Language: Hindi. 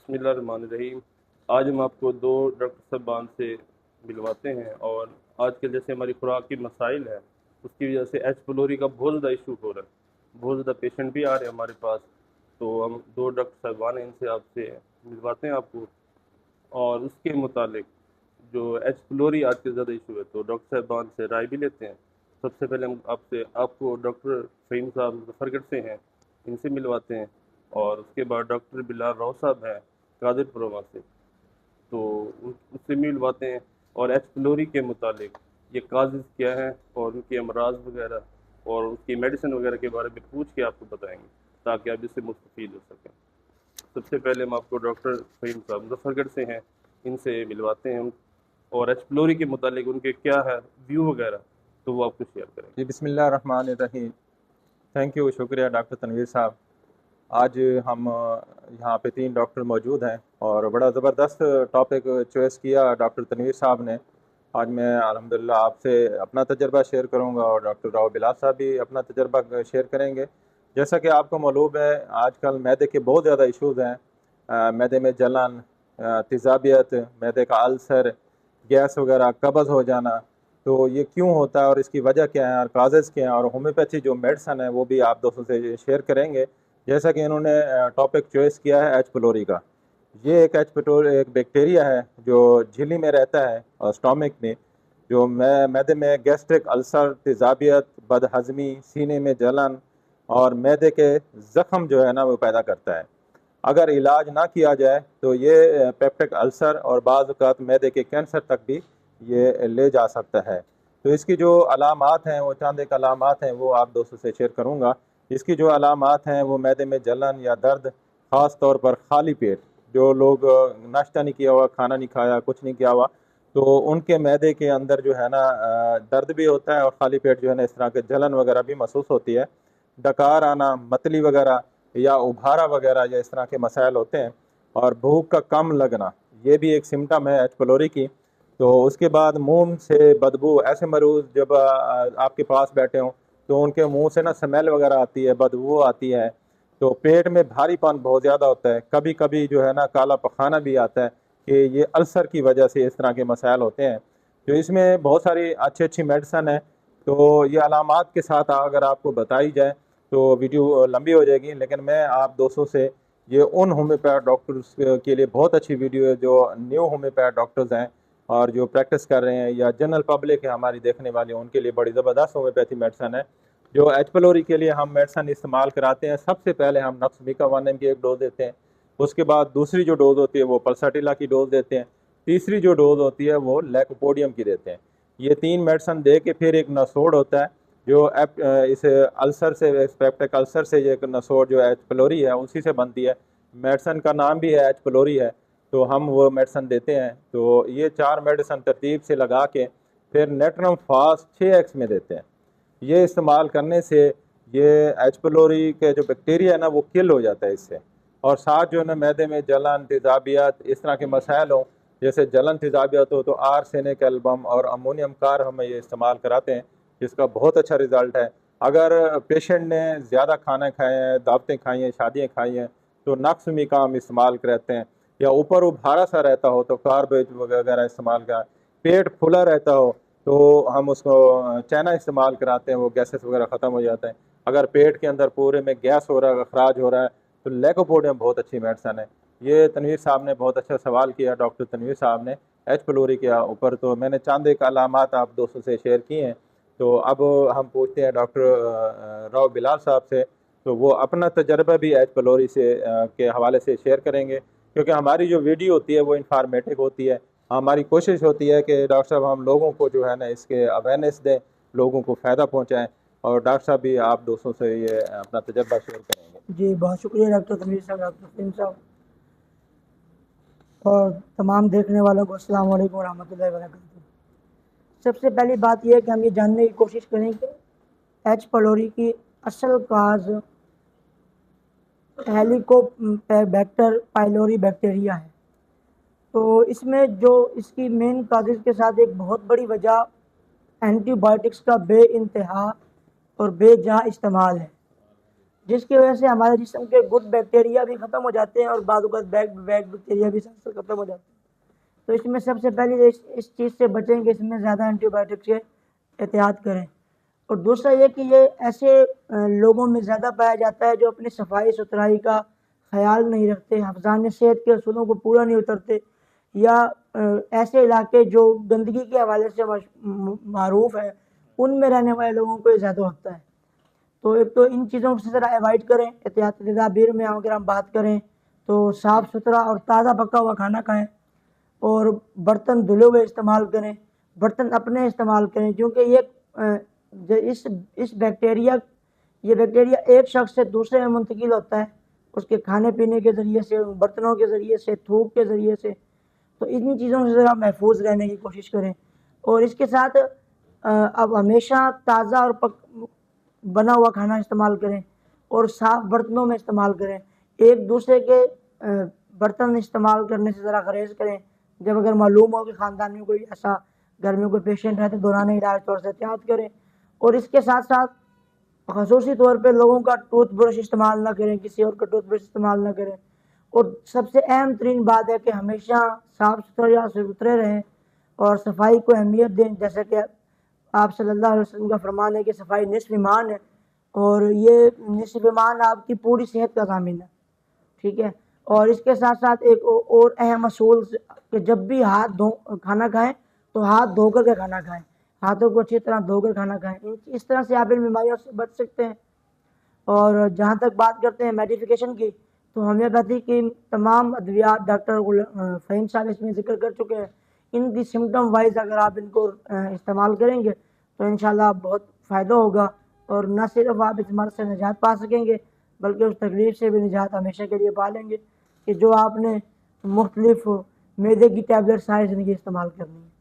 बिस्मिल्लाहिर्रहमानिर्रहीम। आज हम आपको दो डॉक्टर साहबान से मिलवाते हैं और आजकल जैसे हमारी खुराक की मसाइल है उसकी वजह से एच पलोरी का बहुत ज़्यादा इशू हो रहा है। बहुत ज़्यादा पेशेंट भी आ रहे हैं हमारे पास, तो हम दो डॉक्टर साहबान हैं, इनसे आपसे मिलवाते हैं आपको और उसके मुतालिक जो एच पलोरी आजकल ज़्यादा इशू है तो डॉक्टर साहबान से राय भी लेते हैं। सबसे पहले हम आपको डॉक्टर फ़हीम साहब मुजफ्फरगढ़ से हैं, इनसे मिलवाते हैं और उसके बाद डॉक्टर बिलाल राव साहब हैं कादिरपुरमा से, तो उससे मिलवाते हैं और एच पलोरी के मुतालिक ये काजेज़ क्या हैं और उनके अमराज वगैरह और उसकी मेडिसिन वगैरह के बारे में पूछ के आपको बताएंगे ताकि आप इससे मुस्तफ़ीद हो सकें। सबसे पहले हम आपको डॉक्टर फ़हीम साहब मुजफ्फरगढ़ से हैं, इनसे मिलवाते हैं हम और एच पलोरी के मुतालिक उनके क्या है व्यू वगैरह तो वो आपको शेयर करेंगे। जी बिस्मिल्लाहिर्रहमानिर्रहीम। थैंक यू, शुक्रिया डॉक्टर तनवीर साहब। आज हम यहाँ पे 3 डॉक्टर मौजूद हैं और बड़ा ज़बरदस्त टॉपिक चॉइस किया डॉक्टर तनवीर साहब ने। आज मैं अल्हम्दुलिल्लाह आपसे अपना तजर्बा शेयर करूँगा और डॉक्टर राव बिलाल साहब भी अपना तजर्बा शेयर करेंगे। जैसा कि आपको मालूम है, आजकल मैदे के बहुत ज़्यादा इश्यूज़ हैं। मैदे में जलन, तेज़ाबियत, मैदे का अल्सर, गैस वगैरह, कब्ज़ हो जाना। तो ये क्यों होता है और इसकी वजह क्या है और काजेज़ क्या हैं, और होम्योपैथी जो मेडिसन है वो भी आप दोस्तों से शेयर करेंगे। जैसा कि इन्होंने टॉपिक चॉइस किया है एच पलोरी का। ये एक एक बैक्टीरिया है जो झिल्ली में रहता है और स्टोमिक में, जो मैदे में गैस्ट्रिक अल्सर, तेज़ाबियत, बदहज़मी, सीने में जलन और मैदे के ज़ख़म जो है ना वो पैदा करता है। अगर इलाज ना किया जाए तो ये पेप्टिक अल्सर और बाज़ औक़ात मैदे के कैंसर तक भी ये ले जा सकता है। तो इसकी जो अलामात हैं वो चंद एक अलामात हैं वो आप दोस्तों से शेयर करूँगा। इसकी जो अलामात हैं वो मैदे में जलन या दर्द, ख़ास तौर पर खाली पेट, जो लोग नाश्ता नहीं किया हुआ, खाना नहीं खाया, कुछ नहीं किया हुआ, तो उनके मैदे के अंदर जो है ना दर्द भी होता है और खाली पेट जो है ना इस तरह के जलन वगैरह भी महसूस होती है। डकार आना, मतली वगैरह या उभारा वगैरह या इस तरह के मसाइल होते हैं। और भूख का कम लगना, ये भी एक सिम्टम है एच पलोरी की। तो उसके बाद मुंह से बदबू, ऐसे मरीज जब आपके पास बैठे हों तो उनके मुंह से ना स्मेल वगैरह आती है, बदबू आती है। तो पेट में भारीपन बहुत ज़्यादा होता है, कभी कभी जो है ना काला पखाना भी आता है कि ये अल्सर की वजह से इस तरह के मसाइल होते हैं। तो इसमें बहुत सारी अच्छी अच्छी मेडिसन है। तो ये अलामात के साथ अगर आपको बताई जाए तो वीडियो लंबी हो जाएगी, लेकिन मैं आप दोस्तों से ये उन होम्योपैथ डॉक्टर्स के लिए बहुत अच्छी वीडियो है जो न्यू होम्योपैथ डॉक्टर्स हैं और जो प्रैक्टिस कर रहे हैं, या जनरल पब्लिक है हमारी देखने वाली, उनके लिए बड़ी ज़बरदस्त होम्योपैथी मेडिसन है। जो एच पलोरी के लिए हम मेडिसन इस्तेमाल कराते हैं, सबसे पहले हम नक्समिका 1 mg की एक डोज देते हैं। उसके बाद दूसरी जो डोज होती है वो पल्साटिला की डोज देते हैं। तीसरी जो डोज होती है वो लैकोपोडियम की देते हैं। ये 3 मेडिसन दे के फिर एक नसोड़ होता है जो इस अल्सर से, पेप्टिक अल्सर से, ये एक नसोड़ जो एच पलोरी है उसी से बनती है। मेडिसन का नाम भी है एच पलोरी है, तो हम वो मेडिसन देते हैं। तो ये 4 मेडिसन तरतीब से लगा के फिर नेट्रम फास्ट 6x में देते हैं। ये इस्तेमाल करने से ये एच पलोरी के जो बैक्टीरिया है ना वो किल हो जाता है इससे। और साथ जो है ना मैदे में जलन, तेज़ाबियत, इस तरह के मसाइल हो, जैसे जलन तेज़ाबियत हो तो आर्सेनिक एल्बम और अमोनियम कार हम ये इस्तेमाल कराते हैं, जिसका बहुत अच्छा रिज़ल्ट है। अगर पेशेंट ने ज़्यादा खाना खाए हैं, दावतें खाई हैं, शादियाँ खाई हैं, तो नक्स का हम इस्तेमाल करते हैं। या ऊपर उभारा सा रहता हो तो कार्बेज वगैरह इस्तेमाल का। पेट फुला रहता हो तो हम उसको चैना इस्तेमाल कराते हैं, वो गैसेस वगैरह ख़त्म हो जाते हैं। अगर पेट के अंदर पूरे में गैस हो रहा है, अखराज हो रहा है, तो लैकोपोडियम बहुत अच्छी मेडिसन है। ये तनवीर साहब ने बहुत अच्छा सवाल किया, डॉक्टर तनवीर साहब ने एच पलोरी के ऊपर। तो मैंने चंद एक अलामात आप दोस्तों से शेयर किए हैं। तो अब हम पूछते हैं डॉक्टर राव बिलाल साहब से, तो वो अपना तजर्बा भी एच पलोरी से के हवाले से शेयर करेंगे, क्योंकि हमारी जो वीडियो होती है वो इंफॉर्मेटिव होती है। हमारी कोशिश होती है कि डॉक्टर साहब हम लोगों को जो है ना इसके अवेयरनेस दें, लोगों को फ़ायदा पहुँचाएँ। और डॉक्टर साहब भी आप दोस्तों से ये अपना तजर्बा शेयर करेंगे। जी बहुत शुक्रिया डॉक्टर तनवीर साहब, डॉक्टर फ़हीम साहब, और तमाम देखने वालों को अस्सलाम वालेकुम रहमतुल्लाहि व बरकातहू। सबसे पहली बात यह है कि हम ये जानने की कोशिश करें कि एच पलोरी की असल काज हेलिकोबैक्टर पाइलोरी बैक्टीरिया है। तो इसमें जो इसकी मेन काजेज़ के साथ एक बहुत बड़ी वजह एंटीबायोटिक्स का बे इंतहा और बेजहाँ इस्तेमाल है। जिसकी वजह से हमारे जिस्म के गुड बैक्टीरिया भी ख़त्म हो जाते हैं और बाद बैड बैक्टीरिया भी साथ ख़त्म हो जाते हैं। तो इसमें सबसे पहले इस चीज़ से बचेंगे, इसमें ज़्यादा एंटीबायोटिक से एहतियात करें। और दूसरा ये कि ये ऐसे लोगों में ज़्यादा पाया जाता है जो अपनी सफाई सुथराई का ख्याल नहीं रखते, हिफ़्ज़ान सेहत के असूलों को पूरा नहीं उतरते, या ऐसे इलाके जो गंदगी के हवाले से मारूफ़ है उनमें रहने वाले लोगों को ये ज़्यादा होता है। तो एक तो इन चीज़ों से ज़रा अवॉइड करें। एहतियाती तदाबीर में अगर हम बात करें तो साफ़ सुथरा और ताज़ा पका हुआ खाना खाएँ और बर्तन धुले हुए इस्तेमाल करें, बर्तन अपने इस्तेमाल करें, क्योंकि इस बैक्टीरिया ये बैक्टीरिया एक शख्स से दूसरे में मुंतकिल होता है, उसके खाने पीने के ज़रिए से, बर्तनों के ज़रिए से, थूक के ज़रिए से। तो इन चीज़ों से ज़रा महफूज रहने की कोशिश करें। और इसके साथ अब हमेशा ताज़ा और बना हुआ खाना इस्तेमाल करें और साफ़ बर्तनों में इस्तेमाल करें। एक दूसरे के बर्तन इस्तेमाल करने से ज़रा गुरेज़ करें। जब अगर मालूम हो कि ख़ानदान में कोई ऐसा घर में कोई पेशेंट है तो दौरान इलाज तौर से एहतियात करें। और इसके साथ साथ ख़ुसूसी तौर पे लोगों का टूथब्रश इस्तेमाल ना करें, किसी और का टूथब्रश इस्तेमाल ना करें। और सबसे अहम तरीन बात है कि हमेशा साफ़ सुथरे रहें और सफाई को अहमियत दें। जैसे कि आप सल्लल्लाहु अलैहि वसल्लम का फरमान है कि सफाई निस्फ़ ईमान है, और ये निस्फ़ ईमान आपकी पूरी सेहत का ज़ामिन है, ठीक है। और इसके साथ साथ एक और अहम असूल कि जब भी खाना खाएं तो हाथ धोकर के खाना खाएं, हाथों को अच्छी तरह धोकर खाना खाएं। इस तरह से आप इन बीमारियों से बच सकते हैं। और जहाँ तक बात करते हैं मेडिफिकेशन की, तो होम्योपैथी की तमाम अद्वियात डॉक्टर फ़हीम साहब इसमें ज़िक्र कर चुके हैं। इनकी सिम्टम वाइज अगर आप इनको इस्तेमाल करेंगे तो इंशाल्लाह बहुत फ़ायदा होगा, और न सिर्फ आप इस मर्ज़ से निजात पा सकेंगे बल्कि उस तकलीफ़ से भी निजात हमेशा के लिए पा लेंगे कि जो आपने मुख्तलिफ़ मैदे की टैबलेट सारी ज़िंदगी इस्तेमाल करनी है।